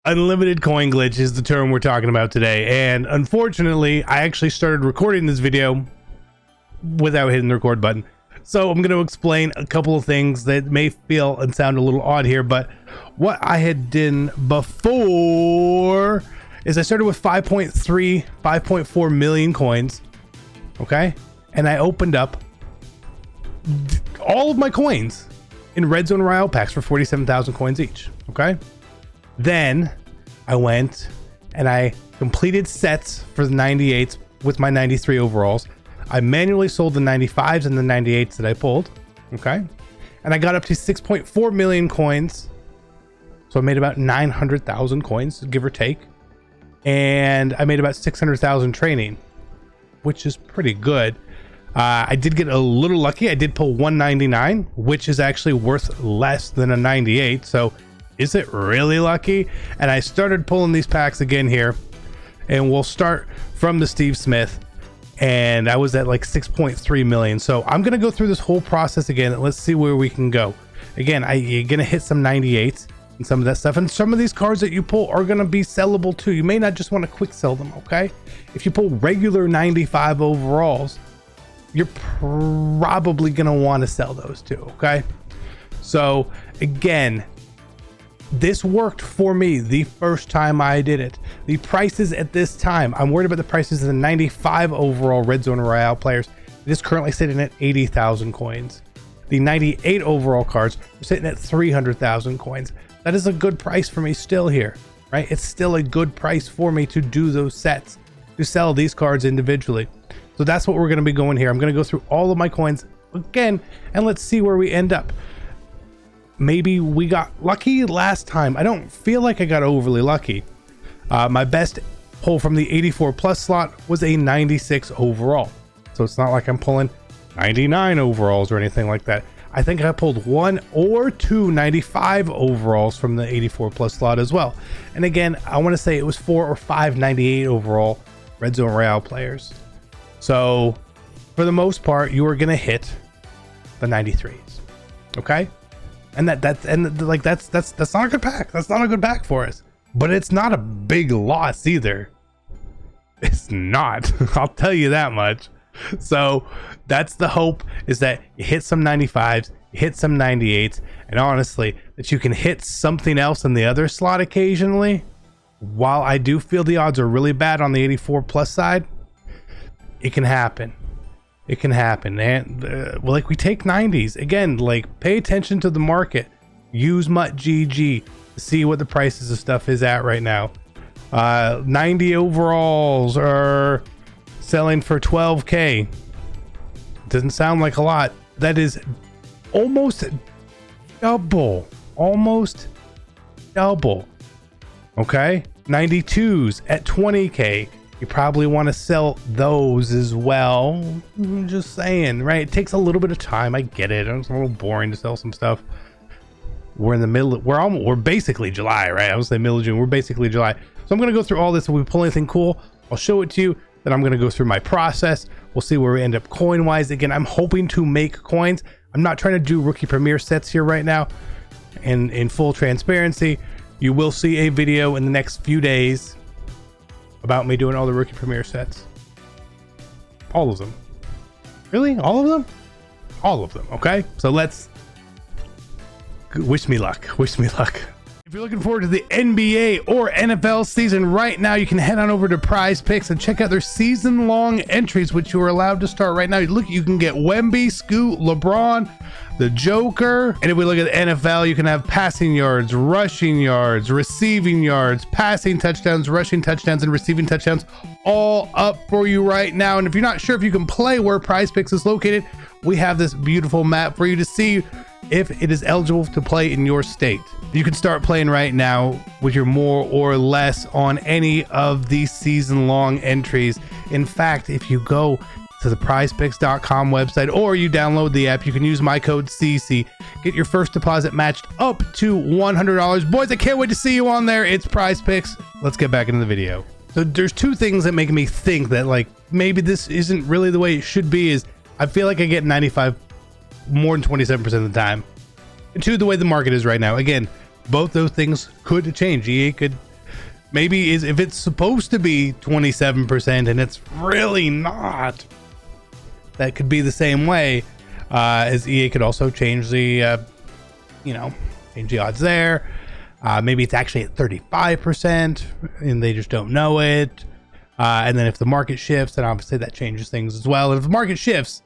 Unlimited coin glitch is the term we're talking about today, and unfortunately I actually started recording this video without hitting the record button. So I'm going to explain a couple of things that may feel and sound a little odd here, but what I had done before is I started with 5.4 million coins, okay, and I opened up all of my coins in red zone royale packs for 47,000 coins each, okay. Then I went and I completed sets for the 98s with my 93 overalls. I manually sold the 95s and the 98s that I pulled, okay? And I got up to 6.4 million coins. So I made about 900,000 coins, give or take. And I made about 600,000 training, which is pretty good. I did get a little lucky. I did pull 199, which is actually worth less than a 98. So is it really lucky? And I started pulling these packs again here, and we'll start from the Steve Smith, and I was at like 6.3 million. So I'm gonna go through this whole process again. Let's see where we can go. Again, you're gonna hit some 98s and some of that stuff, and some of these cards that you pull are gonna be sellable too. You may not just want to quick sell them, okay? If you pull regular 95 overalls, you're probably gonna want to sell those too, okay? So again, this worked for me the first time I did it. The prices at this time, I'm worried about the prices of the 95 overall red zone royale players. It is currently sitting at 80,000 coins. The 98 overall cards are sitting at 300,000 coins. That is a good price for me still here, right? It's still a good price for me to do those sets, to sell these cards individually. So that's what we're going to be going here. I'm going to go through all of my coins again, and let's see where we end up. Maybe we got lucky last time. I don't feel like I got overly lucky. My best pull from the 84 plus slot was a 96 overall. So it's not like I'm pulling 99 overalls or anything like that. I think I pulled 1 or 2 95 overalls from the 84 plus slot as well. And again, I want to say it was 4 or 5 98 overall red zone royale players. So for the most part, you are going to hit the 93s. Okay. And that's not a good pack. That's not a good pack for us, but it's not a big loss either. It's not. I'll tell you that much. So that's the hope, is that you hit some 95s, you hit some 98s, and honestly, that you can hit something else in the other slot occasionally. While I do feel the odds are really bad on the 84 plus side, it can happen. It can happen. And like, we take 90s again. Like, pay attention to the market. Use MUTGG to see what the prices of stuff is at right now. 90 overalls are selling for 12k. Doesn't sound like a lot. That is almost double. Almost double. Okay, 92s at 20k. You probably want to sell those as well. I'm just saying, right? It takes a little bit of time. I get it. It's a little boring to sell some stuff. We're in the middle. We're basically July, right? I would say middle of June. We're basically July. So I'm going to go through all this. If we pull anything cool, I'll show it to you. Then I'm going to go through my process. We'll see where we end up coin wise. Again, I'm hoping to make coins. I'm not trying to do rookie premier sets here right now. And in full transparency, you will see a video in the next few days about me doing all the rookie premier sets. All of them. Really? All of them? All of them. Okay. So let's wish me luck. Wish me luck. If you're looking forward to the NBA or NFL season right now, you can head on over to PrizePicks and check out their season-long entries, which you are allowed to start right now. Look, you can get Wemby, Scoot, LeBron, the Joker. And if we look at the NFL, you can have passing yards, rushing yards, receiving yards, passing touchdowns, rushing touchdowns, and receiving touchdowns, all up for you right now. And if you're not sure if you can play where PrizePicks is located, we have this beautiful map for you to see if it is eligible to play in your state. You can start playing right now with your more or less on any of these season-long entries. In fact, if you go to the prizepicks.com website or you download the app, you can use my code CC. Get your first deposit matched up to $100. Boys, I can't wait to see you on there. It's PrizePicks. Let's get back into the video. So there's two things that make me think that, like, maybe this isn't really the way it should be. Is I feel like I get 95 more than 27% of the time. And two, the way the market is right now. Again, both those things could change. EA could maybe is, if it's supposed to be 27% and it's really not, that could be the same way, as EA could also change the, change the odds there. Maybe it's actually at 35% and they just don't know it. And then if the market shifts, then obviously that changes things as well. And if the market shifts,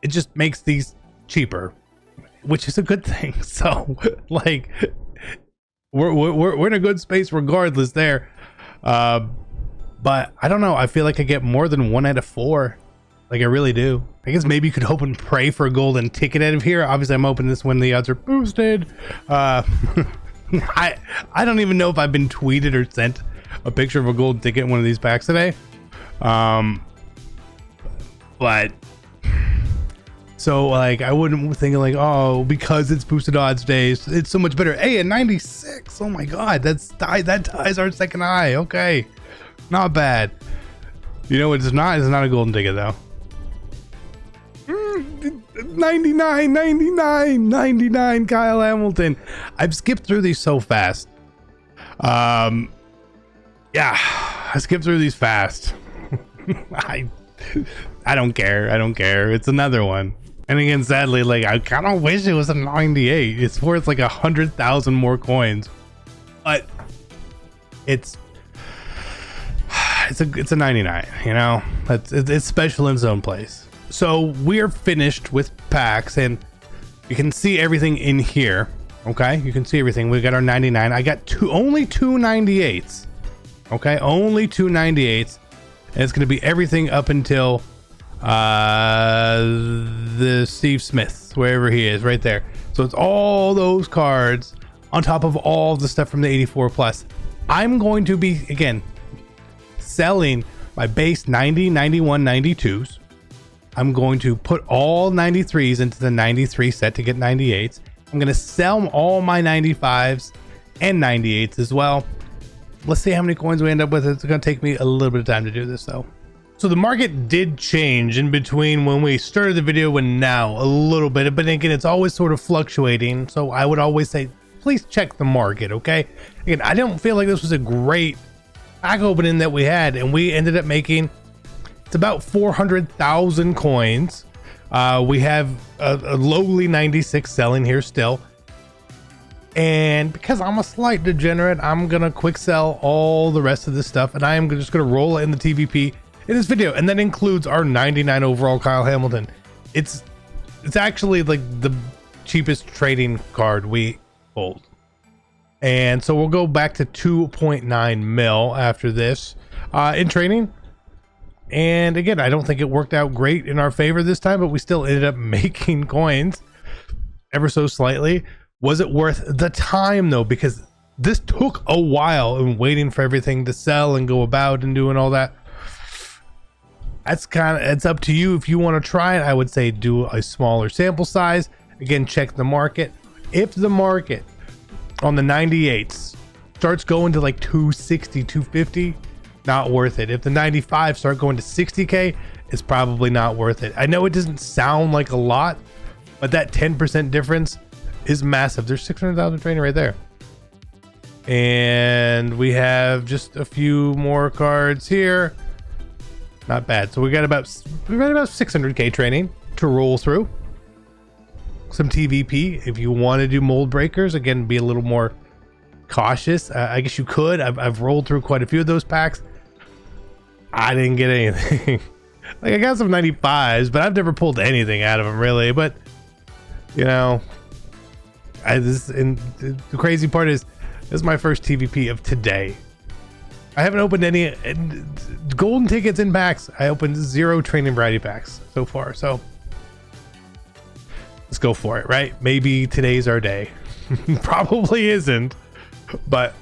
it just makes these cheaper, which is a good thing. So like we're in a good space regardless there. But I don't know. I feel like I get more than 1 out of 4. Like I really do. I guess maybe you could hope and pray for a golden ticket out of here. Obviously I'm hoping this when the odds are boosted. I don't even know if I've been tweeted or sent a picture of a golden ticket in one of these packs today. But so like I wouldn't think like, oh, because it's boosted odds days, it's so much better. Hey, a 96. Oh my god, that ties our second high. Okay, not bad. You know what? It's not a golden ticket though. 99 Kyle Hamilton. I've skipped through these so fast. Yeah, I skipped through these fast. I don't care. It's another one. And again, sadly, like I kind of wish it was a 98. It's worth like 100,000 more coins, but it's a 99. You know, it's special in its own place. So we're finished with packs, and you can see everything in here. Okay, you can see everything. We got our 99. I got only two 98s. Okay, only two 98s, and it's going to be everything up until the Steve Smith, wherever he is, right there. So it's all those cards on top of all the stuff from the 84 plus. I'm going to be again selling my base 90, 91, 92s. I'm going to put all 93s into the 93 set to get 98s. I'm going to sell all my 95s and 98s as well. Let's see how many coins we end up with. It's going to take me a little bit of time to do this though. So the market did change in between when we started the video and now a little bit, but again, it's always sort of fluctuating. So I would always say, please check the market. Okay. Again, I don't feel like this was a great pack opening that we had, and we ended up making, it's about 400,000 coins. We have a lowly 96 selling here still. And because I'm a slight degenerate, I'm going to quick sell all the rest of this stuff. And I am just going to roll it in the TVP in this video. And that includes our 99 overall Kyle Hamilton. It's actually like the cheapest trading card we hold. And so we'll go back to 2.9 mil after this in trading. And again, I don't think it worked out great in our favor this time, but we still ended up making coins ever so slightly. Was it worth the time though? Because this took a while and waiting for everything to sell and go about and doing all that. It's up to you if you want to try it. I would say do a smaller sample size. Again, check the market. If the market on the 98s starts going to like 260, 250, not worth it. If the 95 start going to 60k, it's probably not worth it. I know it doesn't sound like a lot, but that 10% difference is massive. There's 600,000 trading right there. And we have just a few more cards here. Not bad. So we got about 600k trading to roll through. Some TVP if you want to do mold breakers. Again, be a little more cautious. I guess you could. I've rolled through quite a few of those packs. I didn't get anything. Like I got some 95s, but I've never pulled anything out of them really. But you know, the crazy part is this is my first TVP of today. I haven't opened any golden tickets in packs. I opened 0 training variety packs so far. So let's go for it, right? Maybe today's our day. Probably isn't, but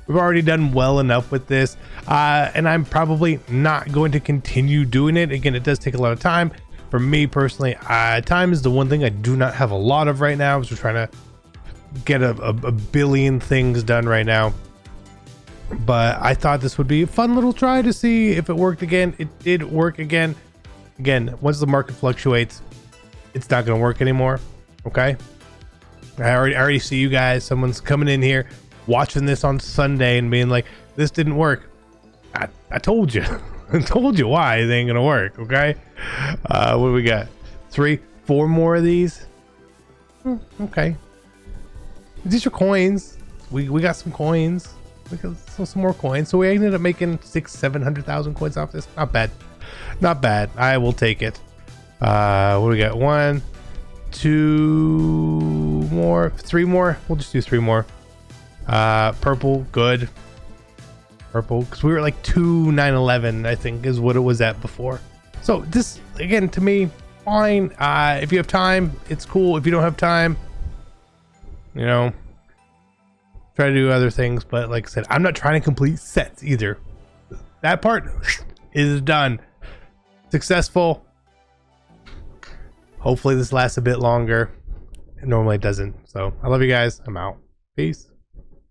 we've already done well enough with this. And I'm probably not going to continue doing it. Again, it does take a lot of time. For me personally, time is the one thing I do not have a lot of right now. So trying to get a billion things done right now. But I thought this would be a fun little try to see if it worked again. It did work again. Again, once the market fluctuates, it's not going to work anymore. Okay. I already see you guys. Someone's coming in here watching this on Sunday and being like, this didn't work. I told you. I told you why it ain't gonna work. Okay. What do we got? 4 more of these. Okay. These are coins. We got some coins. We got some more coins. So we ended up making 600,000-700,000 coins off this. Not bad. Not bad. I will take it. What do we got? 1, 2 more, 3 more. We'll just do 3 more. Purple, good. Purple, because we were like 2,911, I think, is what it was at before. So this, again, to me, fine. If you have time, it's cool. If you don't have time, you know, try to do other things. But like I said, I'm not trying to complete sets either. That part is done. Successful. Hopefully this lasts a bit longer. It normally doesn't. So I love you guys. I'm out. Peace.